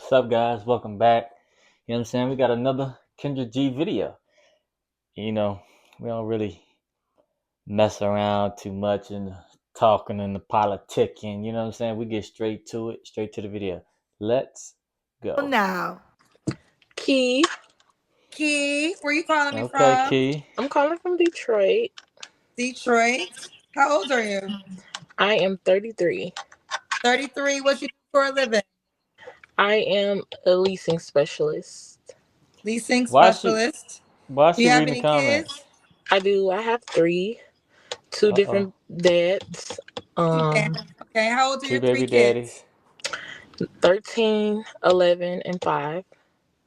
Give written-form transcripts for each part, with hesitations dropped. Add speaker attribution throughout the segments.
Speaker 1: What's up, guys? Welcome back. You know what I'm saying? We got another Kendra G video. You know, we don't really mess around too much and talking and the politicking. You know what I'm saying? We get straight to it, straight to the video. Let's go.
Speaker 2: Now,
Speaker 3: Key.
Speaker 2: Key, where you calling me
Speaker 1: Okay,
Speaker 2: from?
Speaker 1: Key.
Speaker 3: I'm calling from Detroit.
Speaker 2: Detroit. How old are you?
Speaker 3: I am 33.
Speaker 2: 33. What you do for a living?
Speaker 3: I am a leasing specialist.
Speaker 2: Leasing
Speaker 1: Why is she
Speaker 2: specialist.
Speaker 1: why is
Speaker 2: Do
Speaker 1: she
Speaker 2: you have
Speaker 1: reading the
Speaker 2: any
Speaker 1: comments?
Speaker 2: kids?
Speaker 3: I do. I have three, two
Speaker 1: Uh-oh.
Speaker 3: different dads.
Speaker 2: Two dads.
Speaker 3: Um,
Speaker 2: Okay, how old are
Speaker 1: Two
Speaker 2: your three
Speaker 1: baby
Speaker 2: kids?
Speaker 1: daddies.
Speaker 3: 13, 11, and 5.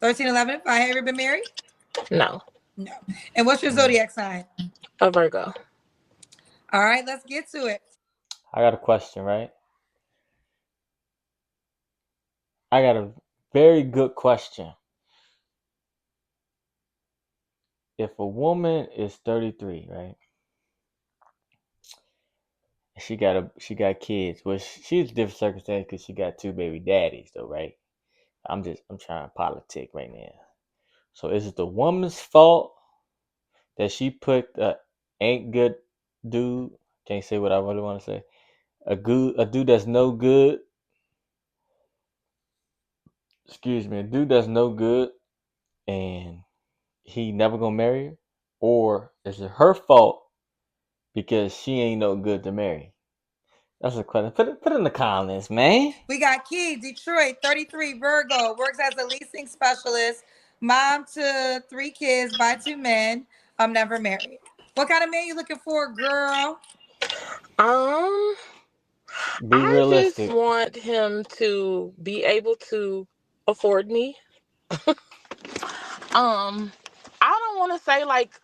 Speaker 2: 13, 11, and 5. Have you ever been married?
Speaker 3: No,
Speaker 2: No. And what's your
Speaker 1: Hmm.
Speaker 2: zodiac sign?
Speaker 3: a Virgo.
Speaker 2: All right, let's get to it.
Speaker 1: I got a question, right? I got a very good question. If a woman is 33, right? She got kids. Well, she's a different circumstance because she got two baby daddies, though, right? I'm trying to politic right now. So is it the woman's fault that she put a ain't good dude? Can't say what I really want to say. A dude that's no good. Excuse me, a dude that's no good, and he never gonna marry her, or is it her fault because she ain't no good to marry? That's a question. Put it in the comments, man.
Speaker 2: We got Key, Detroit, 33, Virgo, works as a leasing specialist, mom to three kids by two men. I'm never married. What kind of man you looking for, girl?
Speaker 3: Um,
Speaker 1: Be
Speaker 3: I just
Speaker 1: realistic.
Speaker 3: want him to be able to afford me. I don't want to say like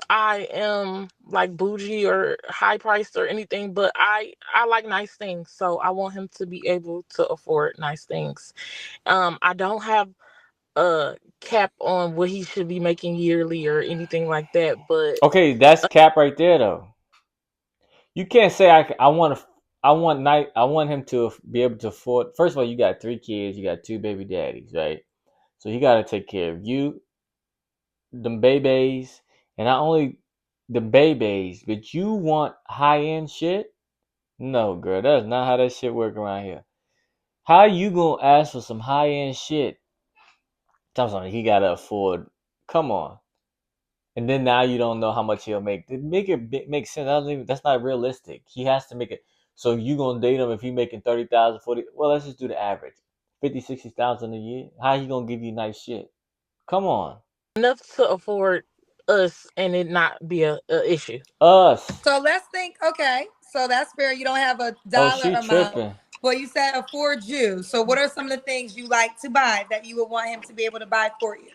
Speaker 3: I am like bougie or high priced or anything, but I like nice things, so I want him to be able to afford nice things. I don't have a cap on what he should be making yearly or anything like that, but
Speaker 1: Okay, that's cap right there, though. You can't say I want him to be able to afford. First of all, you got three kids, you got two baby daddies, right? So he got to take care of you, them babies, and not only the babies, but you want high end shit. No, girl, that's not how that shit work around here. How you gonna ask for some high end shit? Something he gotta afford. Come on. And then now you don't know how much he'll make. To make it make sense. That's not realistic. He has to make it. So you gonna date him if he making 30,000, 40? Well, let's just do the average, 50, 60,000 a year. How he gonna give you nice shit? Come on,
Speaker 3: enough to afford us and it not be a issue.
Speaker 1: us.
Speaker 2: So let's think, okay, so that's fair. You don't have a
Speaker 1: Oh,
Speaker 2: dollar
Speaker 1: she
Speaker 2: amount,
Speaker 1: tripping.
Speaker 2: but you said afford you. So what are some of the things you like to buy that you would want him to be able to buy for you?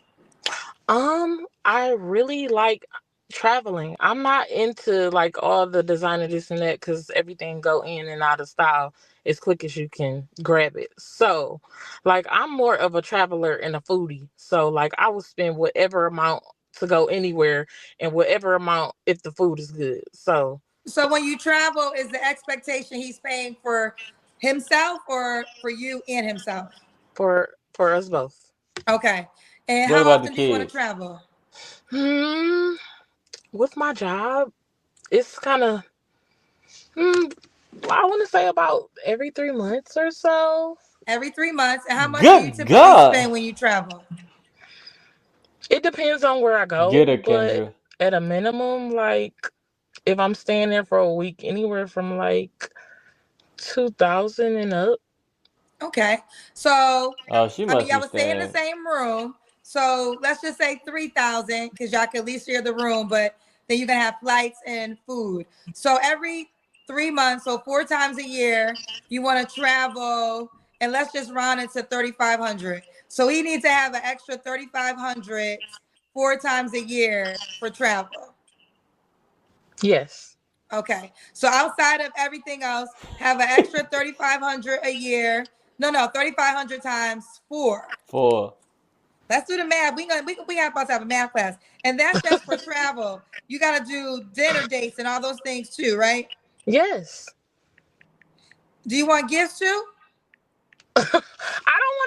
Speaker 3: I really like traveling. I'm not into like all the designer this and that because everything go in and out of style as quick as you can grab it. So, like, I'm more of a traveler and a foodie. So, like, I will spend whatever amount to go anywhere and whatever amount if the food is good. So,
Speaker 2: So when you travel, is the expectation he's paying for himself or for you and himself?
Speaker 3: for us both.
Speaker 2: Okay. And
Speaker 1: What
Speaker 2: how
Speaker 1: about the
Speaker 2: often do you want to
Speaker 1: kids?
Speaker 2: travel?
Speaker 3: Hmm. With my job, it's kind of. Hmm, I want to say about every 3 months or so.
Speaker 2: Every 3 months. And how much do you
Speaker 1: Good
Speaker 2: typically
Speaker 1: God,
Speaker 2: spend when you travel?
Speaker 3: It depends on where I
Speaker 1: get
Speaker 3: go,
Speaker 1: her,
Speaker 3: but
Speaker 1: Kendra.
Speaker 3: at a minimum, like if I'm staying there for a week, anywhere from like 2,000 and up.
Speaker 2: Okay. So,
Speaker 1: Oh, she
Speaker 2: I mean,
Speaker 1: must
Speaker 2: y'all
Speaker 1: be
Speaker 2: would stay in the
Speaker 1: staying.
Speaker 2: same room. So let's just say 3,000 because y'all can at least share the room, but then you're gonna have flights and food. So every 3 months, so 4 times a year, you want to travel, and let's just round it to 3,500. So he needs to have an extra 3,500 4 times a year for travel.
Speaker 3: Yes.
Speaker 2: Okay. So outside of everything else, have an extra 3,500 a year. No, 3,500 times four.
Speaker 1: For
Speaker 2: Let's do the math. We have about to have a math class, and that's just for travel. You got to do dinner dates and all those things too, right?
Speaker 3: Yes.
Speaker 2: Do you want gifts too?
Speaker 3: I don't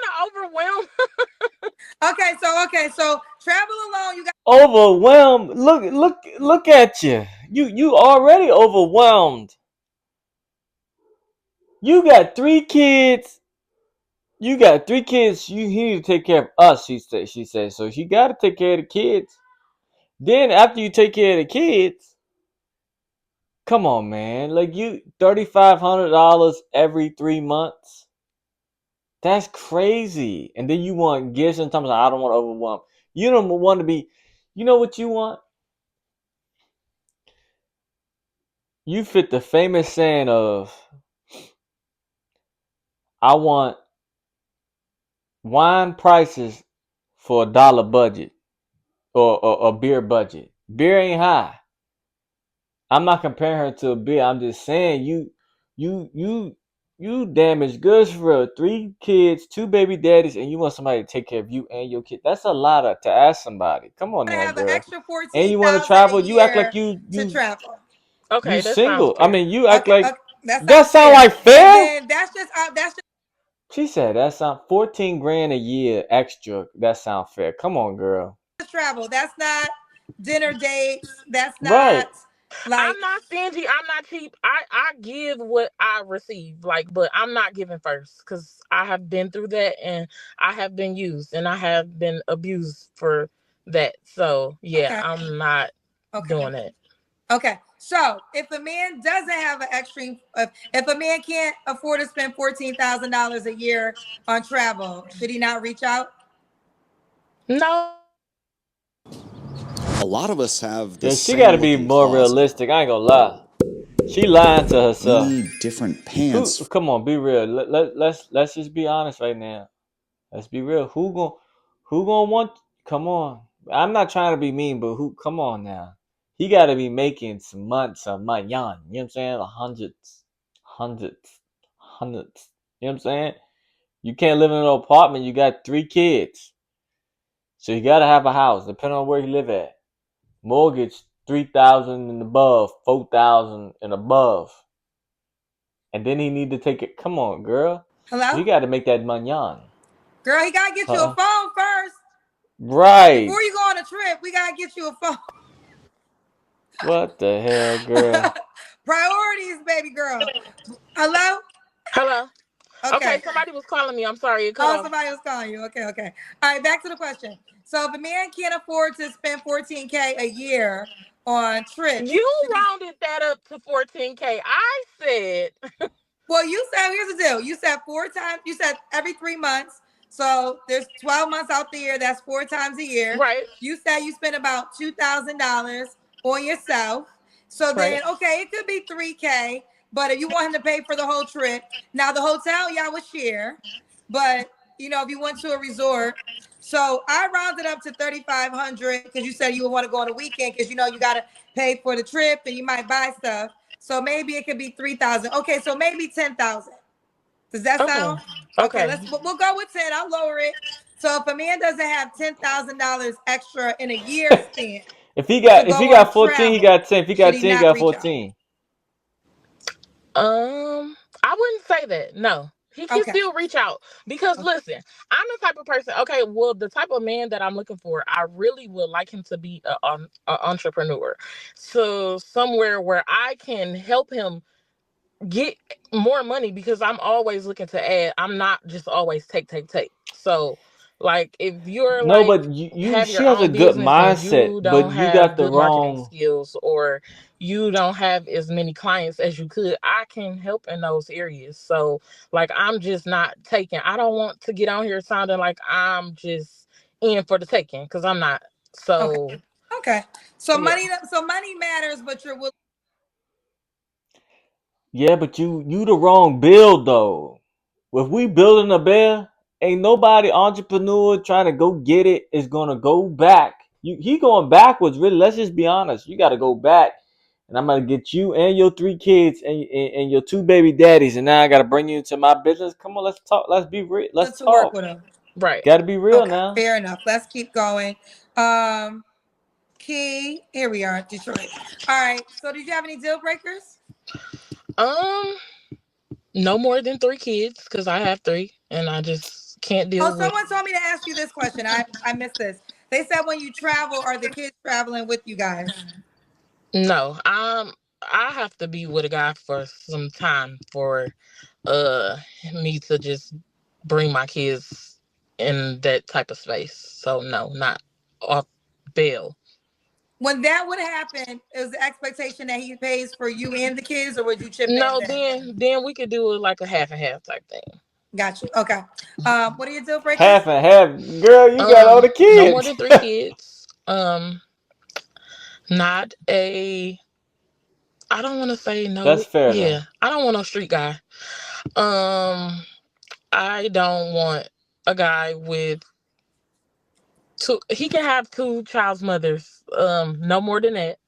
Speaker 2: okay, so travel alone, you got
Speaker 1: Overwhelmed. Look at you. You already overwhelmed. You got three kids. You got three kids. You need to take care of us. She said. So she got to take care of the kids. Then after you take care of the kids, come on, man. Like you, $3,500 every 3 months. That's crazy. And then you want gifts and sometimes I don't want to overwhelm. You don't want to be. You know what you want? You fit the famous saying of I want wine prices for $1 budget or a beer budget. Beer ain't high. I'm not comparing her to a beer. I'm just saying you you you damaged goods for real. Three kids, two baby daddies, and you want somebody to take care of you and your kid. That's a lot to ask somebody. Come on
Speaker 2: to
Speaker 1: now,
Speaker 2: have an
Speaker 1: girl.
Speaker 2: extra
Speaker 1: And
Speaker 2: fourteen
Speaker 1: you want to
Speaker 2: thousand a
Speaker 1: travel? You act like
Speaker 2: year
Speaker 1: you
Speaker 2: to
Speaker 1: you
Speaker 2: travel.
Speaker 1: you
Speaker 3: Okay, that sounds
Speaker 1: single. I
Speaker 3: fair.
Speaker 1: mean, you act
Speaker 2: Okay,
Speaker 1: like
Speaker 2: okay, that
Speaker 1: that
Speaker 2: sounds
Speaker 1: sound
Speaker 2: fair.
Speaker 1: like
Speaker 2: And
Speaker 1: fair?
Speaker 2: then that's just
Speaker 1: She said that sound 14 grand a year extra. That sound fair. Come on, girl.
Speaker 2: travel. That's not dinner dates. That's not
Speaker 1: Right.
Speaker 2: like
Speaker 3: I'm not stingy. I'm not cheap. I give what I receive. Like, but I'm not giving first because I have been through that and I have been used and I have been abused for that. So yeah,
Speaker 2: okay,
Speaker 3: I'm not
Speaker 2: okay.
Speaker 3: doing that.
Speaker 2: Okay, so if a man doesn't have an extreme, if a man can't afford to spend $14,000 a year on travel, should he not reach out?
Speaker 3: No,
Speaker 4: A lot of us have the
Speaker 1: Yeah, she got to
Speaker 4: same
Speaker 1: be
Speaker 4: looking
Speaker 1: more
Speaker 4: closet.
Speaker 1: realistic. I ain't gonna lie. She lying to
Speaker 4: We
Speaker 1: herself.
Speaker 4: need different
Speaker 1: Who?
Speaker 4: pants.
Speaker 1: Come on, be real. Let's just be honest right now. Let's be real. Who gonna want? Come on. I'm not trying to be mean, but who? Come on now. He got to be making some money. You know what I'm saying? Hundreds, hundreds, hundreds. You know what I'm saying? You can't live in an apartment. You got three kids, so you got to have a house, depending on where you live at. Mortgage 3,000 and above, 4,000 and above, and then he need to take it. Come on, girl. So
Speaker 2: Hello,
Speaker 1: he got to make that manyan.
Speaker 2: girl, he gotta get you a
Speaker 1: Huh?
Speaker 2: phone first
Speaker 1: Right.
Speaker 2: before you go on a trip. We gotta get you a phone.
Speaker 1: What the hell, girl?
Speaker 2: Priorities, baby girl. Hello.
Speaker 3: hello. Okay,
Speaker 2: Okay.
Speaker 3: somebody was calling me. I'm sorry, it cut
Speaker 2: Oh,
Speaker 3: off.
Speaker 2: somebody was calling you. Okay, okay. All right, back to the question. So if a man can't afford to spend 14K a year on trips,
Speaker 3: You
Speaker 2: should he?
Speaker 3: rounded that up to 14K. I said
Speaker 2: Well, you said here's the deal. You said four times. You said every 3 months. So there's 12 months out the year. That's four times a year.
Speaker 3: right,
Speaker 2: You said you spend about $2,000 on yourself. So
Speaker 3: right.
Speaker 2: then, okay, it could be 3K. But if you want him to pay for the whole trip, now the hotel y'all would share. But if you went to a resort, so I rounded up to 3,500 because you said you would want to go on a weekend because you got to pay for the trip and you might buy stuff. So maybe it could be 3,000. Okay, so maybe 10,000. Does that
Speaker 3: Okay,
Speaker 2: sound okay?
Speaker 3: okay,
Speaker 2: We'll go with 10. I'll lower it. So if a man doesn't have $10,000 extra in a year span
Speaker 1: if he
Speaker 2: to
Speaker 1: got if he
Speaker 2: go on
Speaker 1: got 14, he
Speaker 2: travel,
Speaker 1: got 10. If he
Speaker 2: should
Speaker 1: got
Speaker 2: he
Speaker 1: 10, he
Speaker 2: not
Speaker 1: got
Speaker 2: reach out?
Speaker 1: 14.
Speaker 3: I wouldn't say that. No. He can
Speaker 2: Okay.
Speaker 3: still reach out because
Speaker 2: Okay.
Speaker 3: listen, I'm the type of person. Okay, well, the type of man that I'm looking for, I really would like him to be a entrepreneur, so somewhere where I can help him get more money because I'm always looking to add. I'm not just always take. So, like, if you're
Speaker 1: No,
Speaker 3: like
Speaker 1: but you
Speaker 3: have
Speaker 1: she
Speaker 3: your
Speaker 1: has a
Speaker 3: own
Speaker 1: good
Speaker 3: business and
Speaker 1: mindset,
Speaker 3: you
Speaker 1: but
Speaker 3: don't
Speaker 1: you
Speaker 3: have
Speaker 1: got the
Speaker 3: good marketing
Speaker 1: wrong.
Speaker 3: skills or you don't have as many clients as you could, I can help in those areas. So, like, I'm just not taking. I don't want to get on here sounding like I'm just in for the taking because I'm not.
Speaker 2: Okay.
Speaker 3: So,
Speaker 2: Okay. So
Speaker 3: yeah.
Speaker 2: money matters, but you're willing.
Speaker 1: Yeah, but you the wrong build though. If we building a bear, ain't nobody entrepreneur trying to go get it is gonna go back. He going backwards, really. Let's just be honest. You gotta go back. And I'm gonna get you and your three kids and your two baby daddies, and now I gotta bring you into my business. Come on, let's talk. Let's be real. Let's
Speaker 2: To work
Speaker 1: talk.
Speaker 2: with him.
Speaker 3: Right.
Speaker 1: Gotta be real
Speaker 2: Okay.
Speaker 1: now.
Speaker 2: Fair enough. Let's keep going. Um, Key. Here we are, Detroit. All right. So did you have any deal breakers?
Speaker 3: Um, no more than three kids because I have three, and I just Can't
Speaker 2: Oh,
Speaker 3: deal with.
Speaker 2: someone told me to ask you this question. I missed this. They said when you travel, are the kids traveling with you guys?
Speaker 3: No, I have to be with a guy for some time for uh me to just bring my kids in that type of space. So no, not off bail.
Speaker 2: When that would happen, is the expectation that he pays for you and the kids, or would you chip in
Speaker 3: No,
Speaker 2: then?
Speaker 3: then we could do it like a half and half type thing.
Speaker 2: Got you. Okay. What are your deal
Speaker 1: Half
Speaker 2: breakers?
Speaker 1: and half. Girl, you got all the
Speaker 3: No more
Speaker 1: kids.
Speaker 3: than three kids. Not a. I don't want to say
Speaker 1: That's
Speaker 3: no.
Speaker 1: fair though.
Speaker 3: Yeah, I don't want no street guy. Um, I don't want a guy with two. He can have two child's mothers. No more than that.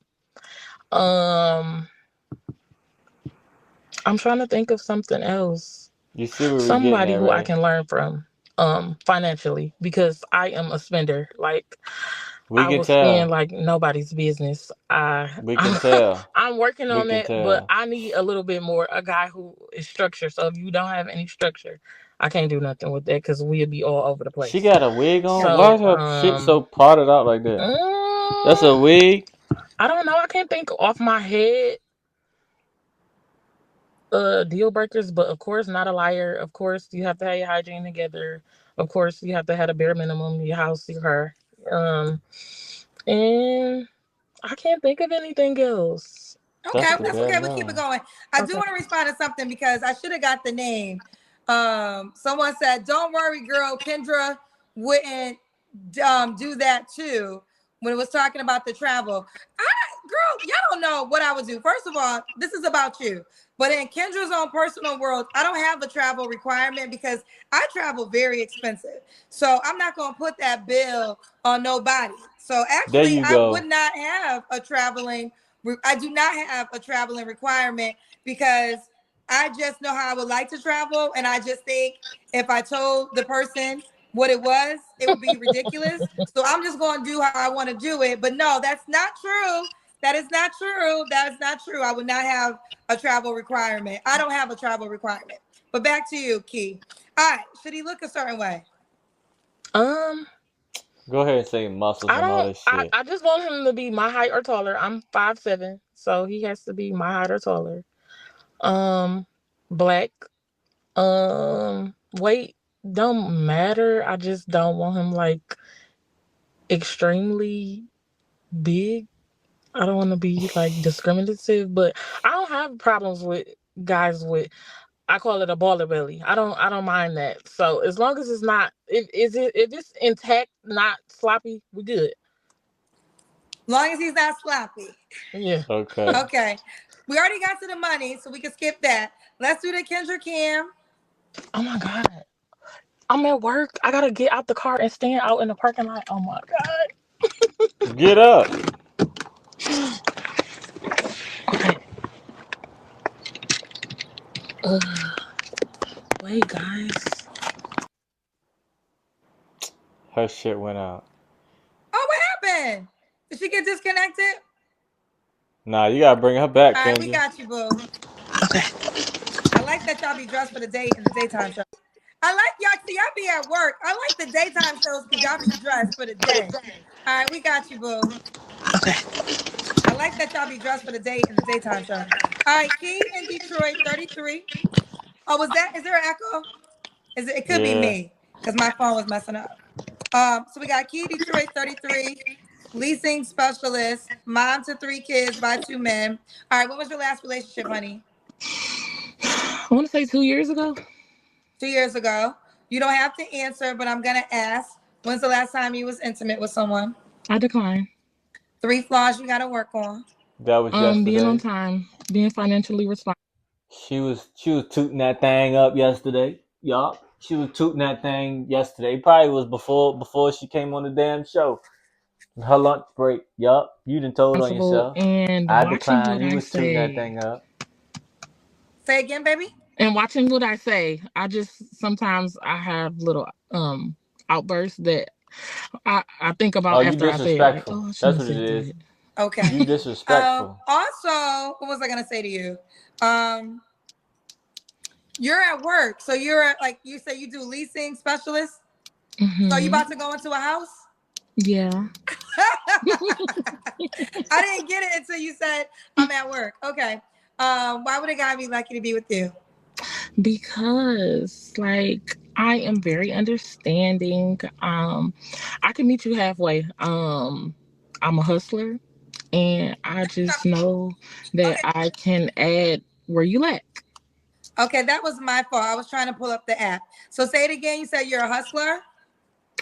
Speaker 3: Um, I'm trying to think of something else.
Speaker 1: You see where we're getting
Speaker 3: Somebody
Speaker 1: at,
Speaker 3: who I
Speaker 1: right?
Speaker 3: can learn from. Financially, because I am a spender. Like
Speaker 1: We
Speaker 3: I
Speaker 1: can
Speaker 3: will spend
Speaker 1: tell.
Speaker 3: like nobody's business.
Speaker 1: We can tell.
Speaker 3: I'm working
Speaker 1: We
Speaker 3: on
Speaker 1: can
Speaker 3: that, but
Speaker 1: tell.
Speaker 3: I need a little bit more. A guy who is structured. So if you don't have any structure, I can't do nothing with that because we'll be all over the
Speaker 1: She
Speaker 3: place.
Speaker 1: got a wig on. Why
Speaker 3: So
Speaker 1: is her shit so parted out like that? That's a
Speaker 3: mm,
Speaker 1: wig.
Speaker 3: I don't know. I can't think off my head deal breakers, but of course not a liar. Of course you have to have your hygiene together. Of course you have to have a bare minimum, your house, your car. And I can't think of anything else.
Speaker 2: Okay,
Speaker 1: That's the
Speaker 2: that's
Speaker 1: bare
Speaker 2: okay. We keep it
Speaker 1: minimum.
Speaker 2: going. I do
Speaker 3: Okay.
Speaker 2: want to respond to something because I should have got the name. Someone said, "Don't worry, girl. Kendra wouldn't do that too." When it was talking about the travel, girl, y'all don't know what I would do. First of all, this is about you. But in Kendra's own personal world, I don't have a travel requirement because I travel very expensive. So I'm not going to put that bill on nobody. So
Speaker 1: There
Speaker 2: actually,
Speaker 1: you
Speaker 2: I would
Speaker 1: go.
Speaker 2: not have a traveling. I do not have a traveling requirement because I just know how I would like to travel, and I just think if I told the person what it was, it would be ridiculous. So I'm just going to do how I want to do it. But no, that's not true. That is not true. That is not true. I would not have a travel requirement. I don't have a travel requirement. But back to you, Key. All right. Should he look a certain way?
Speaker 3: Um,
Speaker 1: Go ahead and say muscles
Speaker 3: I
Speaker 1: and all
Speaker 3: don't.
Speaker 1: this shit.
Speaker 3: I just want him to be my height or taller. I'm 5'7", so he has to be my height or taller. Um, Black. Weight don't matter. I just don't want him like extremely big. I don't want to be like discriminative, but I don't have problems with guys with. I call it a baller belly. I don't mind that. So as long as it's not, if it's intact, not sloppy, we good.
Speaker 2: Long as he's not sloppy.
Speaker 3: Yeah.
Speaker 1: Okay.
Speaker 2: Okay. We already got to the money, so we can skip that. Let's do the Kendra Cam.
Speaker 3: Oh my god. I'm at work. I gotta get out the car and stand out in the parking lot. Oh my
Speaker 1: Get up.
Speaker 3: god. Uh, wait, guys.
Speaker 1: Her shit went out.
Speaker 2: Oh, what happened? Did she get disconnected?
Speaker 1: Nah, you gotta bring her back,
Speaker 2: All right, we
Speaker 1: Kendra.
Speaker 2: got you, boo.
Speaker 3: Okay.
Speaker 2: I like that y'all be dressed for the day in the daytime show. I like y'all. See, y'all be at work. I like the daytime shows because y'all be dressed for the day. All right, we got you, boo.
Speaker 3: Okay.
Speaker 2: I like that y'all be dressed for the day in the daytime show. All right, Key in Detroit, 33. Oh, was that? Is there an echo? Is it? It could be
Speaker 1: Yeah.
Speaker 2: me because my phone was messing up. So we got Key Detroit, 33, leasing specialist, mom to three kids by two men. All right, what was your last relationship, honey?
Speaker 3: I want to say 2 years ago.
Speaker 2: 2 years ago. You don't have to answer, but I'm gonna ask. When's the last time you was intimate with someone?
Speaker 3: I declined.
Speaker 2: Three flaws you gotta work on.
Speaker 1: That was
Speaker 3: Being on
Speaker 1: yesterday.
Speaker 3: time, being financially responsible.
Speaker 1: She was tooting that thing up yesterday. Yup. She was tooting that thing yesterday. Probably was before she came on the damn show. Her lunch break. Yup. You done told on yourself.
Speaker 3: And
Speaker 1: I
Speaker 3: watching
Speaker 1: declined.
Speaker 3: what
Speaker 1: You
Speaker 3: I
Speaker 1: was tooting that
Speaker 3: say.
Speaker 1: thing up.
Speaker 2: Say again, baby.
Speaker 3: And watching what I say. I just sometimes I have little outbursts that I think
Speaker 1: Oh,
Speaker 3: about
Speaker 1: you
Speaker 3: after I say it. Like,
Speaker 1: disrespectful.
Speaker 3: oh, I shouldn't
Speaker 1: That's
Speaker 3: have
Speaker 1: what it
Speaker 3: said
Speaker 1: is.
Speaker 3: that.
Speaker 2: Okay.
Speaker 1: You disrespectful.
Speaker 2: Also, what was I gonna say to you? Um, You're at work, so you're like you say you do leasing specialist. So you
Speaker 3: Hmm.
Speaker 2: about to go into a house?
Speaker 3: Yeah.
Speaker 2: I didn't get it until you said I'm at work. Okay. Why would a guy be lucky to be with you?
Speaker 3: Because like I am very understanding. I can meet you halfway. I'm a hustler and I just know that
Speaker 2: Okay.
Speaker 3: I can add where you lack.
Speaker 2: Okay, that was my fault. I was trying to pull up the app. So say it again. You said you're a hustler.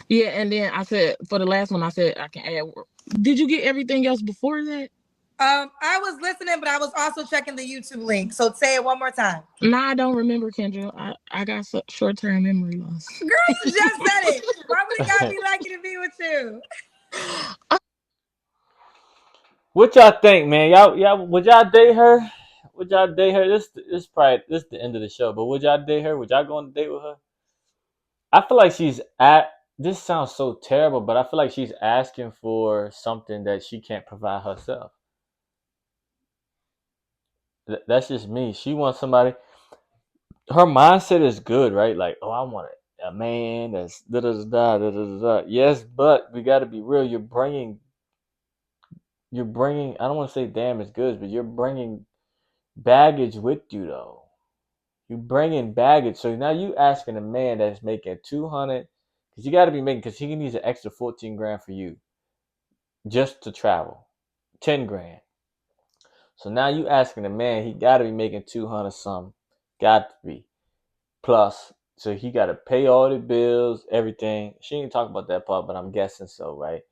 Speaker 3: Yeah, and then I said for the last one I said I can add. Did you get everything else before that?
Speaker 2: I was listening, but I was also checking the YouTube link. So say it one more time.
Speaker 3: Nah, I don't remember, Kendra. I got short term memory loss.
Speaker 2: Girl, you just said it. Why would a guy be lucky to be with you?
Speaker 1: What y'all think, man? Y'all would y'all date her? Would y'all date her? This probably this the end of the show, but would y'all date her? Would y'all go on a date with her? I feel like she's at. This sounds so terrible, but I feel like she's asking for something that she can't provide herself. That's just me. She wants somebody. Her mindset is good, right? Like, oh, I want a man that's da da da da da da. Yes, but we got to be real. You're bringing. I don't want to say damaged goods, but you're bringing baggage with you, though. You bring in baggage. So now you asking a man that's making 200, because you got to be making, because he needs an extra 14 grand for you just to travel, 10 grand. So now you asking a man, he got to be making 200 something, got to be plus. So he got to pay all the bills, everything. She didn't talk about that part, but I'm guessing so, right?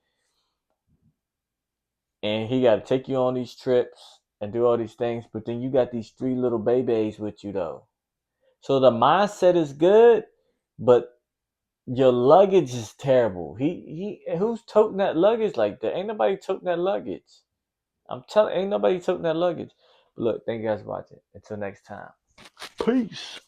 Speaker 1: And he got to take you on these trips and do all these things. But then you got these three little babies with you, though. So the mindset is good, but your luggage is terrible. Who's toting that luggage like that? Ain't nobody toting that luggage. I'm telling, ain't nobody toting that luggage. But look, thank you guys for watching. Until next time. Peace.